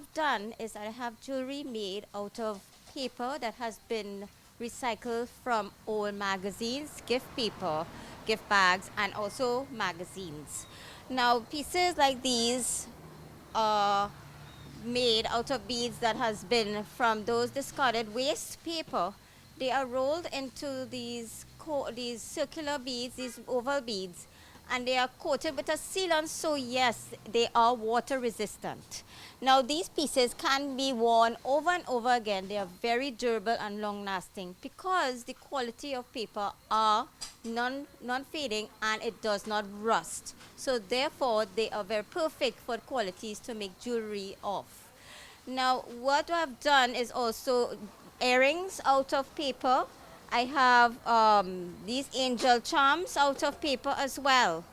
have done is I have jewelry made out of paper that has been recycled from old magazines, gift paper, gift bags, and also magazines. Now, pieces like these are made out of beads that has been from those discarded waste paper. They are rolled into these circular beads, these oval beads, and they are coated with a sealant, so yes, they are water resistant. Now these pieces can be worn over and over again. They are very durable and long lasting because the quality of paper are non-fading and it does not rust. So therefore they are very perfect for qualities to make jewelry of. Now, what I've done is also earrings out of paper. I have these angel charms out of paper as well,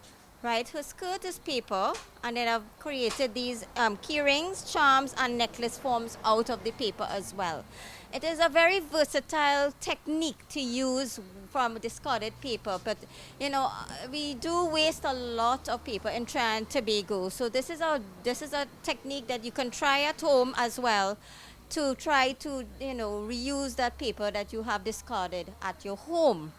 right? Her skirt is paper, and then I've created these key rings, charms, and necklace forms out of the paper as well. It is a very versatile technique to use from discarded paper, but we do waste a lot of paper in Trinidad and Tobago. So this is a technique that you can try at home as well, to try to reuse that paper that you have discarded at your home.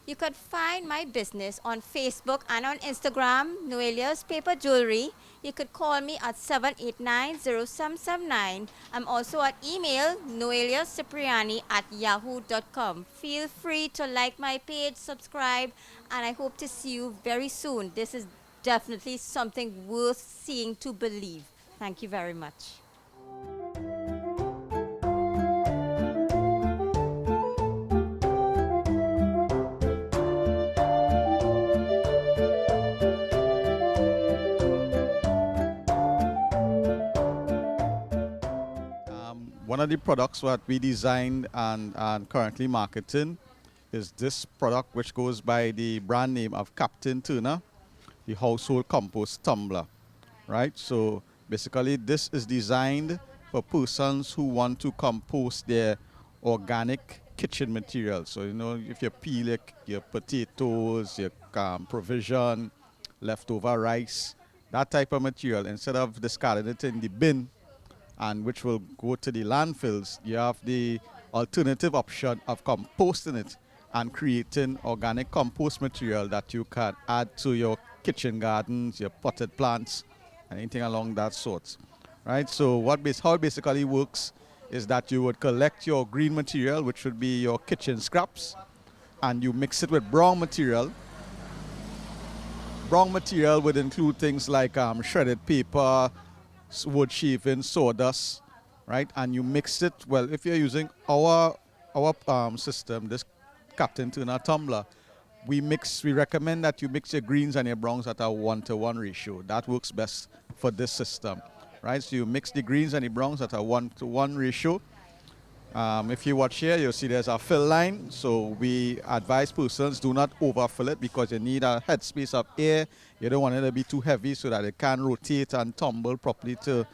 You could find my business on Facebook and on Instagram, Noelia's Paper Jewelry. You could call me at 789-0779. I'm also at email, noeliacipriani@yahoo.com. Feel free to like my page, subscribe, and I hope to see you very soon. This is definitely something worth seeing to believe. Thank you very much. One of the products that we designed and currently marketing is this product, which goes by the brand name of Captain Turner, the household compost tumbler, right? So basically this is designed for persons who want to compost their organic kitchen materials. So if you peel your potatoes, your provision, leftover rice, that type of material, instead of discarding it in the bin, and which will go to the landfills, you have the alternative option of composting it and creating organic compost material that you can add to your kitchen gardens, your potted plants, and anything along that sort. Right? So how it basically works is that you would collect your green material, which would be your kitchen scraps, and you mix it with brown material. Brown material would include things like shredded paper, wood shaving, sawdust, right? And you mix it. Well, if you're using our system, this Captain Turner tumbler, we recommend that you mix your greens and your browns at a 1-to-1 ratio. That works best for this system, right? So you mix the greens and the browns at a 1-to-1 ratio. If you watch here, you'll see there's a fill line. So we advise persons do not overfill it because you need a headspace of air. You don't want it to be too heavy so that it can rotate and tumble properly to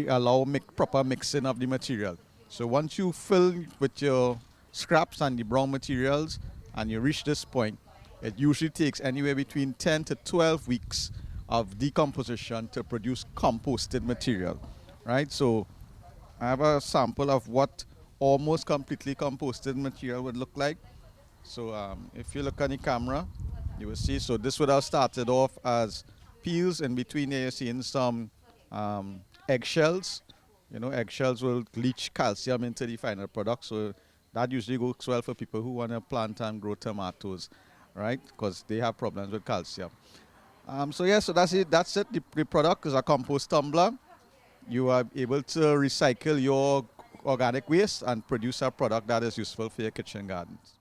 allow proper mixing of the material. So once you fill with your scraps and the brown materials and you reach this point, it usually takes anywhere between 10 to 12 weeks of decomposition to produce composted material, right? So I have a sample of what almost completely composted material would look like. So if you look on the camera, you will see. So this would have started off as peels. In between there, you're seeing some eggshells. Eggshells will leach calcium into the final product. So that usually works well for people who want to plant and grow tomatoes, right? Because they have problems with calcium. So that's it. The product is a compost tumbler. You are able to recycle your organic waste and produce a product that is useful for your kitchen gardens.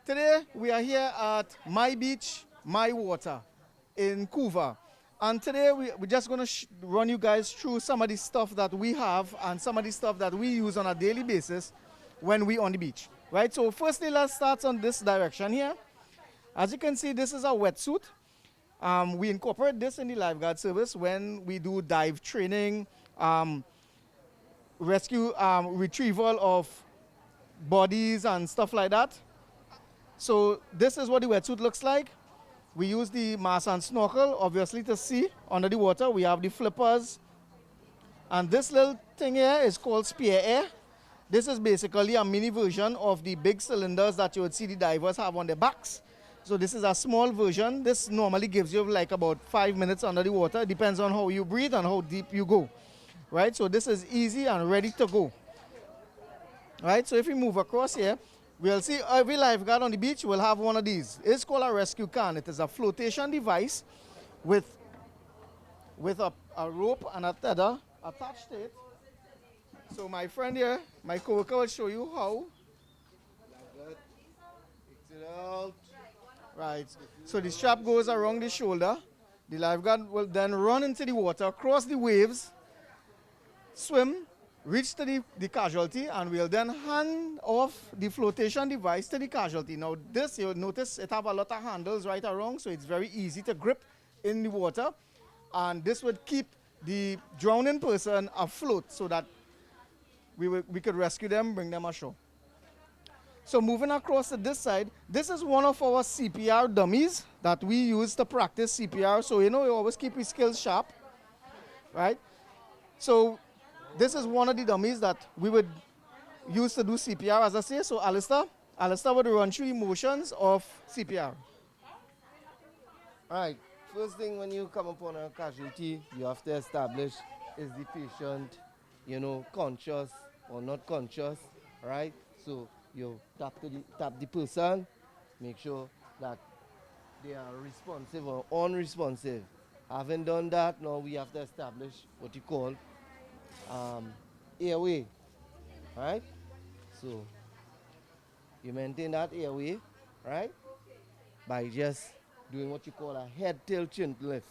Today we are here at My Beach, My Water in Couva. And today we're just going to run you guys through some of the stuff that we have and some of the stuff that we use on a daily basis when we on the beach. Right? So firstly, let's start on this direction here. As you can see, this is a wetsuit. We incorporate this in the lifeguard service when we do dive training, rescue, retrieval of bodies and stuff like that. So this is what the wetsuit looks like. We use the mask and snorkel, obviously, to see under the water. We have the flippers. And this little thing here is called spear air. This is basically a mini version of the big cylinders that you would see the divers have on their backs. So this is a small version. This normally gives you like about 5 minutes under the water. It depends on how you breathe and how deep you go. Right? So this is easy and ready to go. Right? So if we move across here, we'll see every lifeguard on the beach will have one of these. It's called a rescue can. It is a flotation device with a rope and a tether attached to it. So my friend here, my coworker, will show you how. Takes it out. Right. So the strap goes around the shoulder. The lifeguard will then run into the water, cross the waves, swim, reach to the casualty, and we'll then hand off the flotation device to the casualty. Now this, you'll notice it have a lot of handles right around, so it's very easy to grip in the water. And this would keep the drowning person afloat so that we could rescue them, bring them ashore. So moving across to this side, this is one of our CPR dummies that we use to practice CPR. So, you know, we always keep our skills sharp, right? So this is one of the dummies that we would use to do CPR, as I say. So Alistair would run through the motions of CPR. All right. First thing when you come upon a casualty, you have to establish is the patient, conscious or not conscious, right? So you tap the person, make sure that they are responsive or unresponsive. Having done that, now we have to establish what you call airway, right? So you maintain that airway, right? By just doing what you call a head-tail chin lift.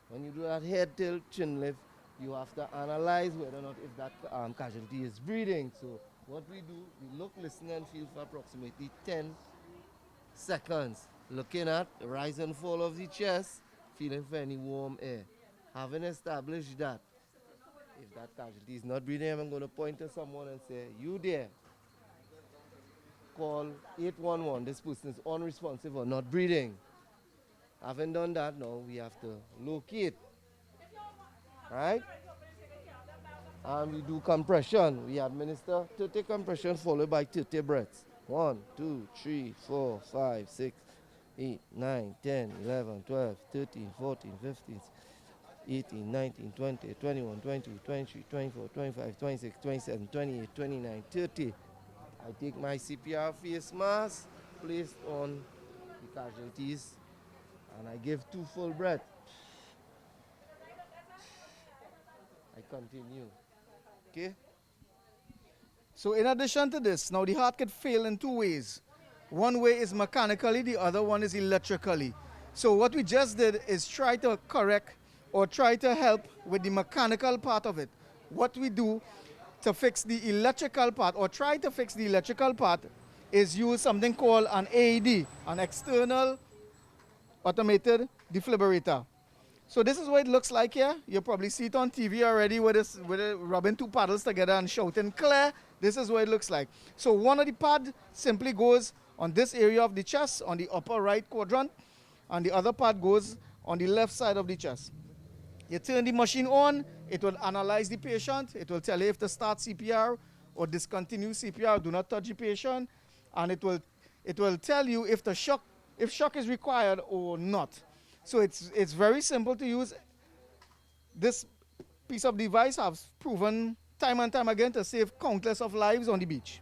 When you do that head-tail chin lift, you have to analyze whether or not if that casualty is breathing. So what we do, we look, listen, and feel for approximately 10 seconds, looking at the rise and fall of the chest, feeling for any warm air. Having established that, if that casualty is not breathing, I'm going to point to someone and say, you there, call 811. This person is unresponsive or not breathing. Having done that, now we have to locate, right? And we do compression. We administer 30 compression followed by 30 breaths. 1, 2, 3, 4, 5, 6, 8, 9, 10, 11, 12, 13, 14, 15, 18, 19, 20, 21, 22, 23, 24, 25, 26, 27, 28, 29, 30. I take my CPR face mask, placed on the casualties, and I give 2 full breaths. I continue. Okay? So in addition to this, now the heart could fail in 2 ways. One way is mechanically, the other one is electrically. So what we just did is try to correct or try to help with the mechanical part of it. What we do to fix the electrical part or try to fix the electrical part is use something called an AED, an external automated defibrillator. So this is what it looks like here. You probably see it on TV already with it rubbing 2 paddles together and shouting clear. This is what it looks like. So one of the pad simply goes on this area of the chest, on the upper right quadrant, and the other part goes on the left side of the chest. You turn the machine on, it will analyze the patient, it will tell you if to start CPR or discontinue CPR, do not touch the patient, and it will tell you if shock is required or not. So it's very simple to use. This piece of device has proven time and time again to save countless of lives on the beach.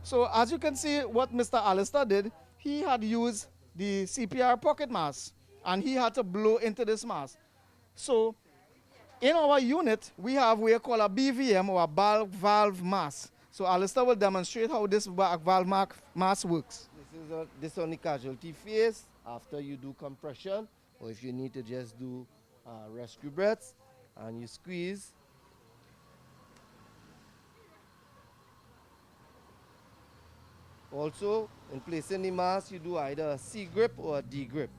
So as you can see, what Mr. Alistair did, he had used the CPR pocket mask, and he had to blow into this mask. So in our unit, we have what we call a BVM, or a bulk valve mask. So Alistair will demonstrate how this valve mask works. This is this on the casualty phase. After you do compression, or if you need to just do rescue breaths, and you squeeze. Also, in placing the mask, you do either a C grip or a D grip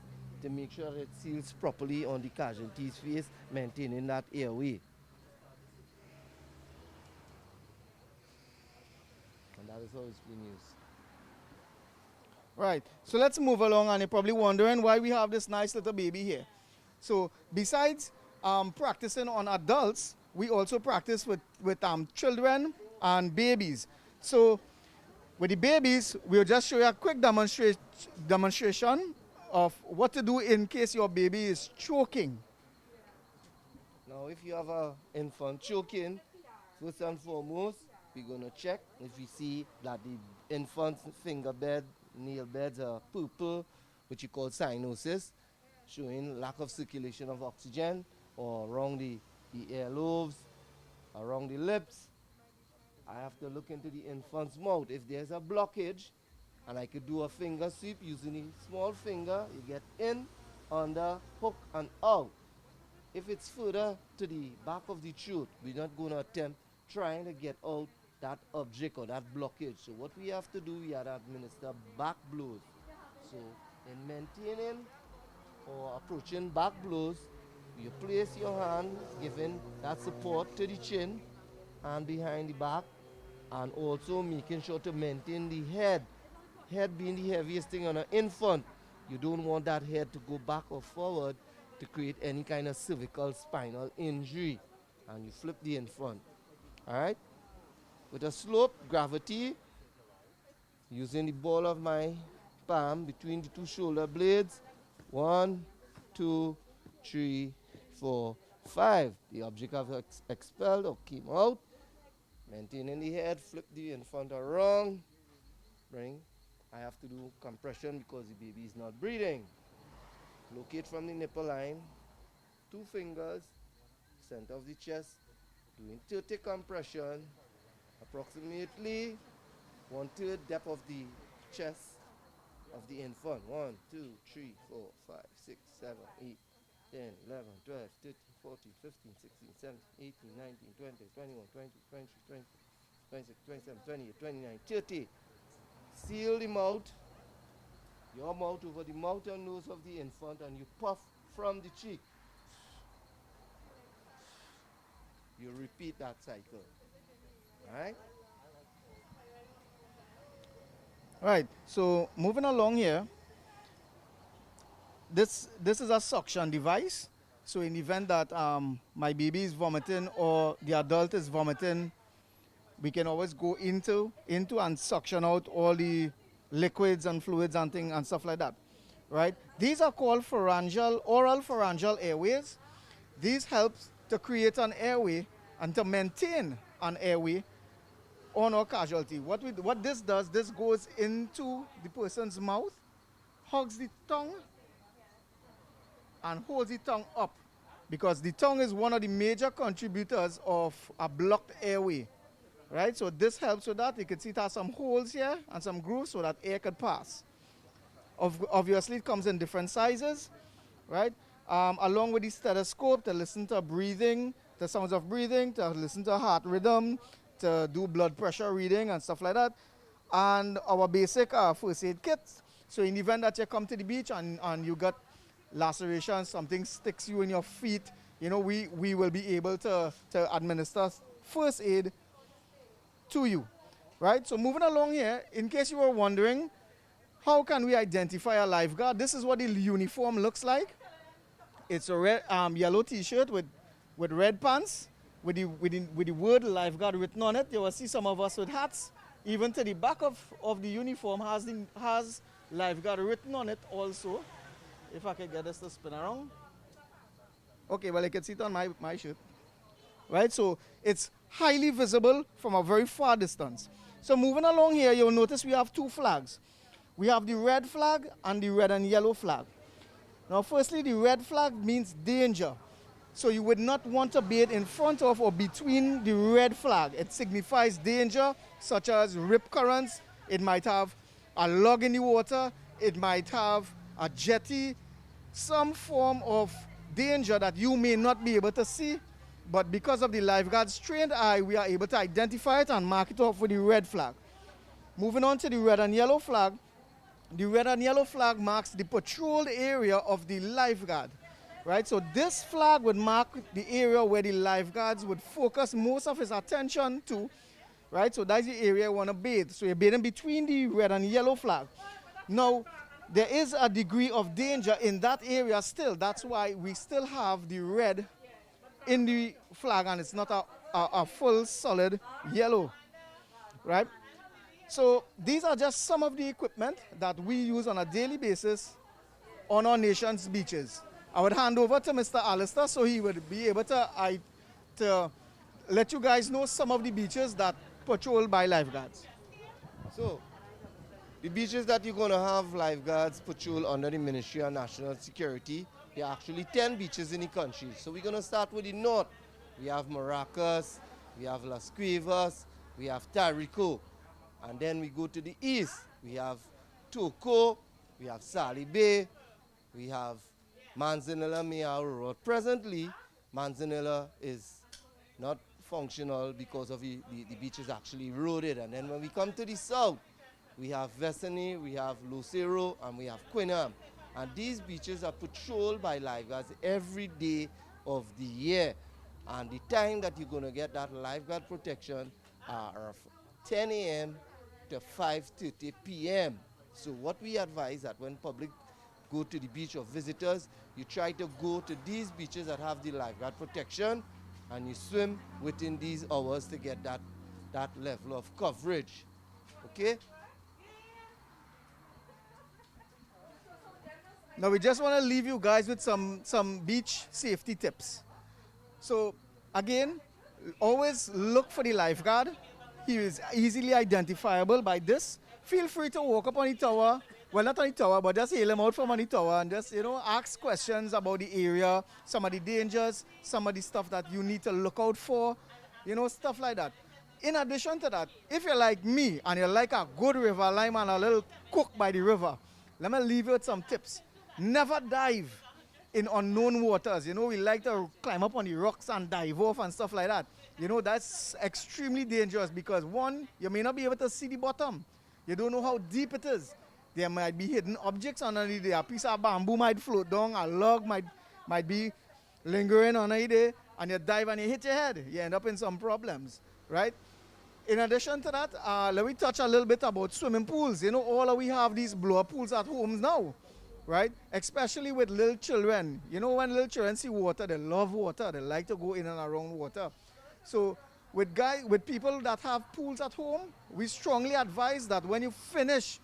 to make sure it seals properly on the casualty's face, maintaining that airway. And that is how it's being used. Right. So let's move along, and you're probably wondering why we have this nice little baby here. So besides practicing on adults, we also practice with children and babies. So with the babies, we'll just show you a quick demonstration of what to do in case your baby is choking. Now, if you have an infant choking, first and foremost, we're going to check if we see that the infant's finger bed, nail beds are purple, which you call cyanosis, showing lack of circulation of oxygen, or around the earlobes, around the lips. I have to look into the infant's mouth. If there's a blockage, and I could do a finger sweep using a small finger, you get in, under, hook, and out. If it's further to the back of the throat, we're not going to attempt trying to get out that object or that blockage. So what we have to do, we have to administer back blows. So in maintaining or approaching back blows, you place your hand, giving that support to the chin and behind the back, and also making sure to maintain the head. Head being the heaviest thing on an infant. You don't want that head to go back or forward to create any kind of cervical spinal injury. And you flip the infant. All right? With a slope, gravity, using the ball of my palm between the two shoulder blades. 1, 2, 3, 4, 5. The object have expelled or came out. Maintaining the head, flip the infant around. Bring. I have to do compression because the baby is not breathing. Locate from the nipple line, 2 fingers, center of the chest, doing 30 compression, approximately 1/3 depth of the chest of the infant. 1, 2, 3, 4, 5, 6, 7, 8, 10, 11, 12, 13, 14, 15, 16, 17, 18, 19, 20, 21, 20, 23, 20, 26, 27, 28, 29, 30. Seal the mouth, your mouth over the mouth and nose of the infant, and you puff from the cheek. You repeat that cycle. Alright? Right. So moving along here, this is a suction device. So in the event that my baby is vomiting or the adult is vomiting, we can always go into and suction out all the liquids and fluids and things and stuff like that, right? These are called oral pharyngeal airways. These help to create an airway and to maintain an airway on our casualty. What this does, this goes into the person's mouth, hugs the tongue, and holds the tongue up, because the tongue is one of the major contributors of a blocked airway. Right, so this helps with that. You can see it has some holes here and some grooves so that air could pass. Obviously, it comes in different sizes, right? Along with the stethoscope to listen to breathing, the sounds of breathing, to listen to heart rhythm, to do blood pressure reading and stuff like that. And our basic first aid kit. So in the event that you come to the beach and you got lacerations, something sticks you in your feet, you know, we will be able to administer first aid to you, right? So moving along here, in case you were wondering, how can we identify a lifeguard? This is what the uniform looks like. It's a red, yellow T-shirt with red pants, with the word lifeguard written on it. You will see some of us with hats. Even to the back of the uniform has lifeguard written on it also. If I can get this to spin around. Okay, well, you can see it on my shirt. Right, so it's highly visible from a very far distance. So moving along here, you'll notice we have 2 flags. We have the red flag and the red and yellow flag. Now, firstly, the red flag means danger. So you would not want to bathe in front of or between the red flag. It signifies danger, such as rip currents. It might have a log in the water. It might have a jetty. some form of danger that you may not be able to see, but because of the lifeguard's trained eye, we are able to identify it and mark it off with the red flag. Moving on to the red and yellow flag, the red and yellow flag marks the patrolled area of the lifeguard, right? So this flag would mark the area where the lifeguards would focus most of his attention to, right? So that's the area you want to bathe. So you're bathing between the red and yellow flag. Now, there is a degree of danger in that area still. That's why we still have the red in the flag and it's not a full solid yellow, right? So these are just some of the equipment that we use on a daily basis on our nation's beaches. I would hand over to Mr. Alistair so he would be able to let you guys know some of the beaches that patrolled by lifeguards. So, the beaches that you're going to have lifeguards patrol under the Ministry of National Security, there are actually 10 beaches in the country. So we're going to start with the north. We have Maracas, we have Las Cuevas, we have Tarico. And then we go to the east. We have Toco, we have Sally Bay, we have Manzanilla Mayao Road. Presently, Manzanilla is not functional because of the beach is actually eroded. And then when we come to the south, we have Vesani, we have Lucero, and we have Quinam. And these beaches are patrolled by lifeguards every day of the year. And the time that you're going to get that lifeguard protection are 10 a.m. to 5:30 p.m. So what we advise that when public go to the beach or visitors, you try to go to these beaches that have the lifeguard protection and you swim within these hours to get that level of coverage. Okay? Now we just want to leave you guys with some beach safety tips. So again, always look for the lifeguard. He is easily identifiable by this. Feel free to walk up on the tower. Well, not on the tower, but just hail him out from on the tower and just, ask questions about the area, some of the dangers, some of the stuff that you need to look out for, stuff like that. In addition to that, if you're like me and you like a good river lime and a little cook by the river, let me leave you with some tips. Never dive in unknown waters. We like to climb up on the rocks and dive off and stuff like that. That's extremely dangerous because one, you may not be able to see the bottom. You don't know how deep it is. There might be hidden objects underneath there. A piece of bamboo might float down, a log might be lingering underneath there, and you dive and you hit your head. You end up in some problems, right? In addition to that, let me touch a little bit about swimming pools. All of we have these blower pools at homes now, right? Especially with little children. When little children see water, they love water. They like to go in and around water. So with people that have pools at home, we strongly advise that when you finish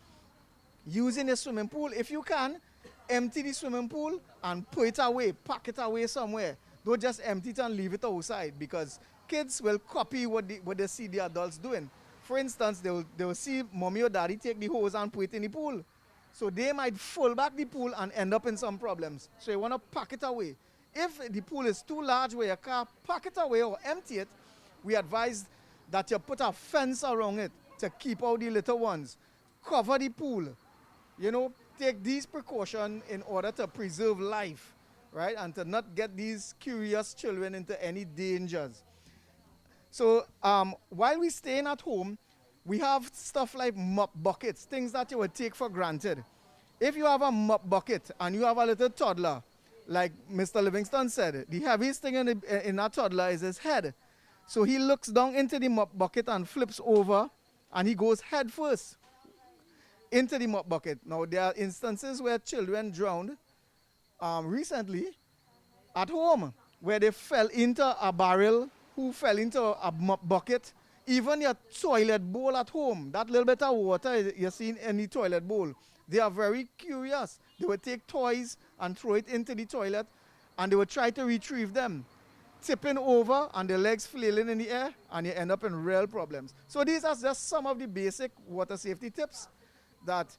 using a swimming pool, if you can, empty the swimming pool and put it away, pack it away somewhere. Don't just empty it and leave it outside because kids will copy what they see the adults doing. For instance, they will see mommy or daddy take the hose and put it in the pool. So they might full back the pool and end up in some problems. So you want to pack it away. If the pool is too large where you can't pack it away or empty it, we advise that you put a fence around it to keep out the little ones. Cover the pool. Take these precautions in order to preserve life, right? And to not get these curious children into any dangers. So while we're staying at home, we have stuff like mop buckets, things that you would take for granted. If you have a mop bucket and you have a little toddler, like Mr. Livingston said, the heaviest thing in that toddler is his head. So he looks down into the mop bucket and flips over, and he goes head first into the mop bucket. Now, there are instances where children drowned recently at home, where they fell into a barrel, who fell into a mop bucket. Even your toilet bowl at home, that little bit of water you see in the toilet bowl, they are very curious. They would take toys and throw it into the toilet, and they would try to retrieve them, tipping over and their legs flailing in the air, and you end up in real problems. So these are just some of the basic water safety tips that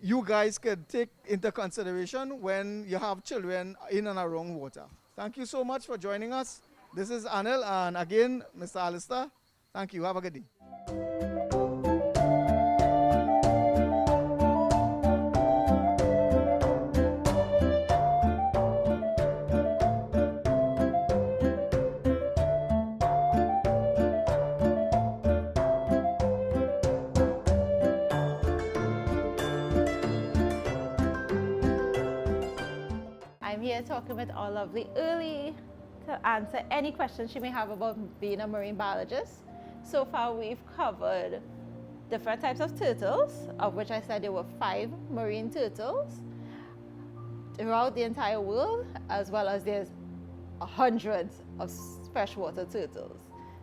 you guys could take into consideration when you have children in and around water. Thank you so much for joining us. This is Anil, and again, Mr. Alistair. Thank you. Have a good day. I'm here talking with our lovely Early to answer any questions she may have about being a marine biologist. So far, we've covered different types of turtles, of which I said there were 5 marine turtles throughout the entire world, as well as there's hundreds of freshwater turtles.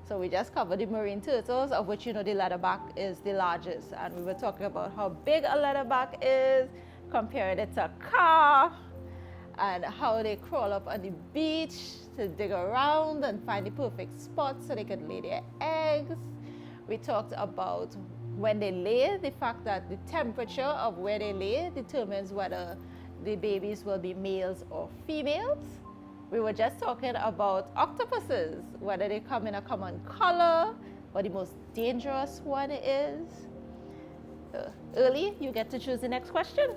So we just covered the marine turtles, of which the leatherback is the largest. And we were talking about how big a leatherback is, comparing it to a car, and how they crawl up on the beach to dig around and find the perfect spot so they could lay their eggs. We talked about when they lay, the fact that the temperature of where they lay determines whether the babies will be males or females. We were just talking about octopuses, whether they come in a common color, what the most dangerous one is. Early, you get to choose the next question.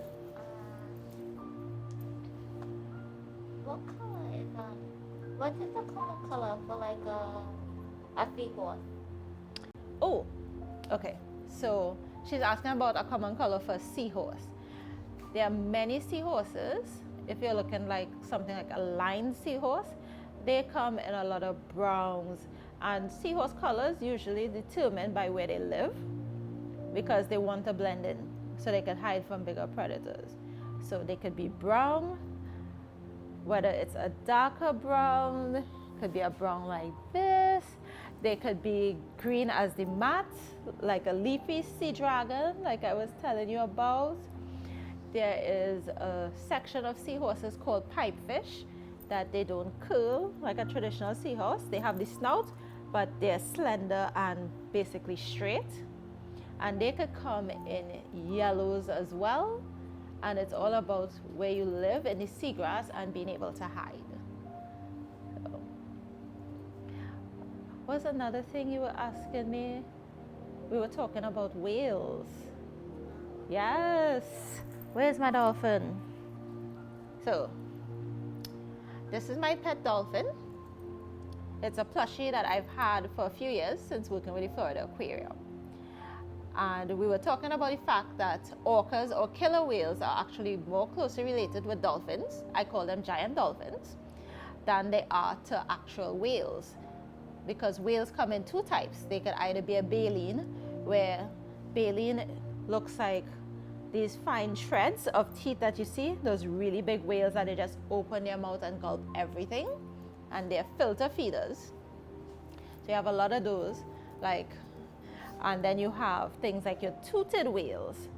What color is what is the common color for like a seahorse? Oh, okay. So she's asking about a common color for a seahorse. There are many seahorses. If you're looking like something like a lined seahorse, they come in a lot of browns. And seahorse colors usually determined by where they live, because they want to blend in so they can hide from bigger predators. So they could be brown, whether it's a darker brown, could be a brown like this. They could be green as the mat, like a leafy sea dragon, like I was telling you about. There is a section of seahorses called pipefish that they don't curl like a traditional seahorse. They have the snout, but they're slender and basically straight. And they could come in yellows as well. And it's all about where you live in the seagrass and being able to hide. So, what's another thing you were asking me? We were talking about whales. Yes. Where's my dolphin? So, this is my pet dolphin. It's a plushie that I've had for a few years since working with the Florida Aquarium. And we were talking about the fact that orcas or killer whales are actually more closely related with dolphins, I call them giant dolphins, than they are to actual whales. Because whales come in 2 types. They could either be a baleen, where baleen looks like these fine shreds of teeth that you see, those really big whales that they just open their mouth and gulp everything, and they're filter feeders. So you have a lot of those, and then you have things like your toothed whales,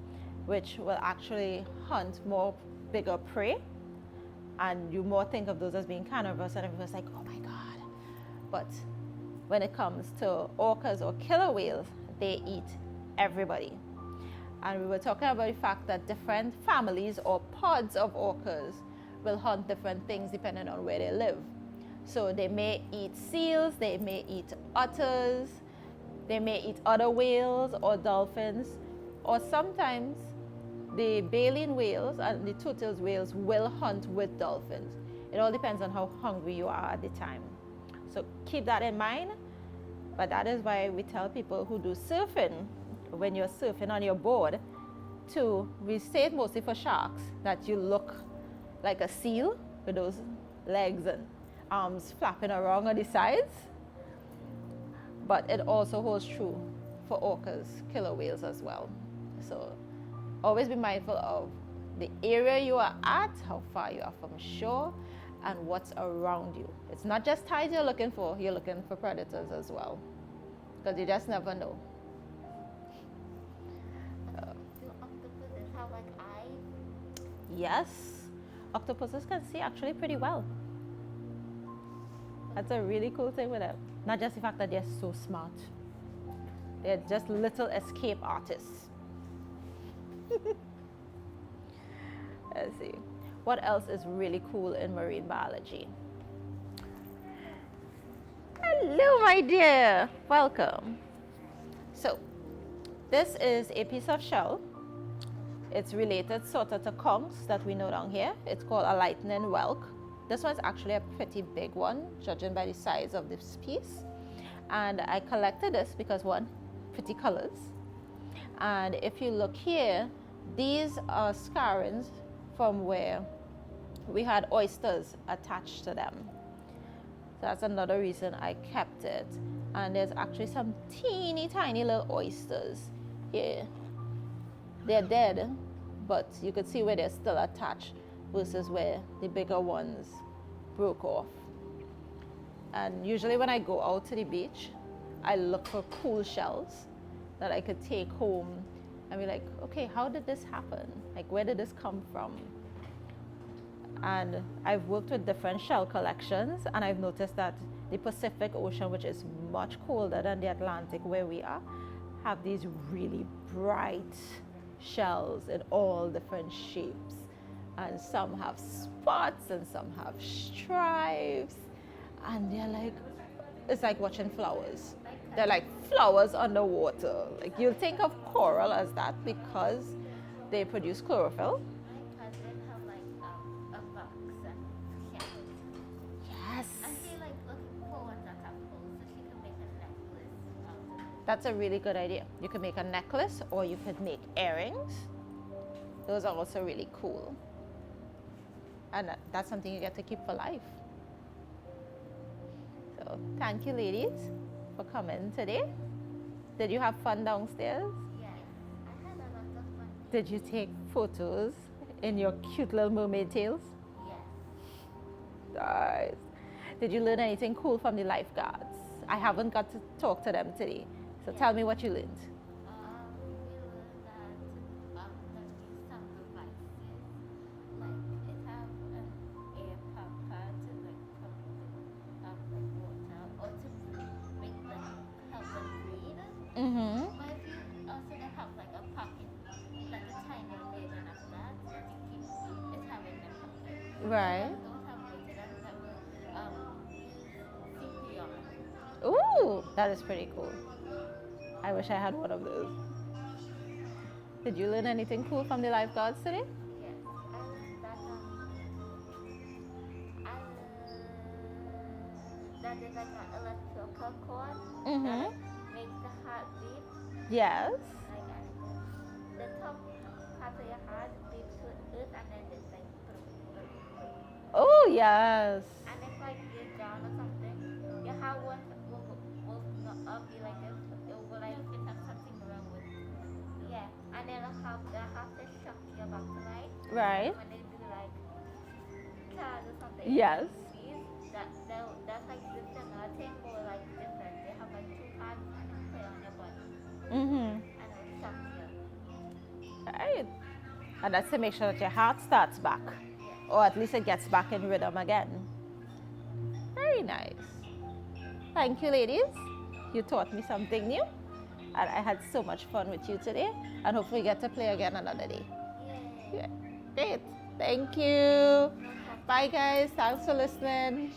which will actually hunt more bigger prey, and you more think of those as being carnivorous, and everyone's like, oh my God. But when it comes to orcas or killer whales, they eat everybody. And we were talking about the fact that different families or pods of orcas will hunt different things depending on where they live. So they may eat seals, they may eat otters, they may eat other whales or dolphins, or sometimes the baleen whales and the toothed whales will hunt with dolphins. It all depends on how hungry you are at the time. So keep that in mind. But that is why we tell people who do surfing, when you're surfing on your board, we say it mostly for sharks, that you look like a seal with those legs and arms flapping around on the sides. But it also holds true for orcas, killer whales as well. So always be mindful of the area you are at, how far you are from shore, and what's around you. It's not just tides you're looking for predators as well, because you just never know. Do octopuses have like eyes? Yes, octopuses can see actually pretty well. That's a really cool thing with them. Not just the fact that they're so smart. They're just little escape artists. Let's see. What else is really cool in marine biology? Hello, my dear. Welcome. So, this is a piece of shell. It's related sort of to conchs that we know down here. It's called a lightning whelk. This one's actually a pretty big one, judging by the size of this piece. And I collected this because, one, pretty colors. And if you look here, these are scarrings from where we had oysters attached to them. So that's another reason I kept it. And there's actually some teeny tiny little oysters here. They're dead, but you could see where they're still attached versus where the bigger ones broke off. And usually when I go out to the beach, I look for cool shells that I could take home and be like, okay, how did this happen? Like, where did this come from? And I've worked with different shell collections, and I've noticed that the Pacific Ocean, which is much colder than the Atlantic where we are, have these really bright shells in all different shapes. And some have spots and some have stripes. And they're like, it's like watching flowers. They're like flowers underwater. Like, you'll think of coral as that because they produce chlorophyll. My cousin have like a box of shells. Yes. And she like looking for ones that have holes so she can make a necklace out of it. That's a really good idea. You could make a necklace or you could make earrings. Those are also really cool. And that's something you get to keep for life. So thank you, ladies, for coming today. Did you have fun downstairs? Yes, I had a lot of fun. Did you take photos in your cute little mermaid tails? Yes. Nice. Did you learn anything cool from the lifeguards? I haven't got to talk to them today. So tell me what you learned. We learned that we some devices like it have an air pumper to like pump like water or to make them help them breathe. Mm-hmm. But if you also they have like a pocket, like a tiny version of that, that you keep it having the pocket. Right. Don't have water that CPR. Ooh, that is pretty cool. I wish I had one of those. Did you learn anything cool from the lifeguards today? Yes, I learned that that is like an electrical cord Mm-hmm. that makes the heart beat. Yes. Like and the top part of your heart beats with it, and then it's like Oh, yes. and if like you're down or something, your heart will not be like this. It will like it have something wrong with it. Yeah, and then they'll have to shock you back to life. Right. When they do like cars or something. Yes. That's like the similar thing, but like different. They have like two cards and they play on your body Mm-hmm. and it will shock you. Right. And that's to make sure that your heart starts back. Or at least it gets back in rhythm again. Very nice. Thank you, ladies. You taught me something new. And I had so much fun with you today. And hopefully we get to play again another day. Yay. Yeah. Great. Thank you. Bye, guys. Thanks for listening.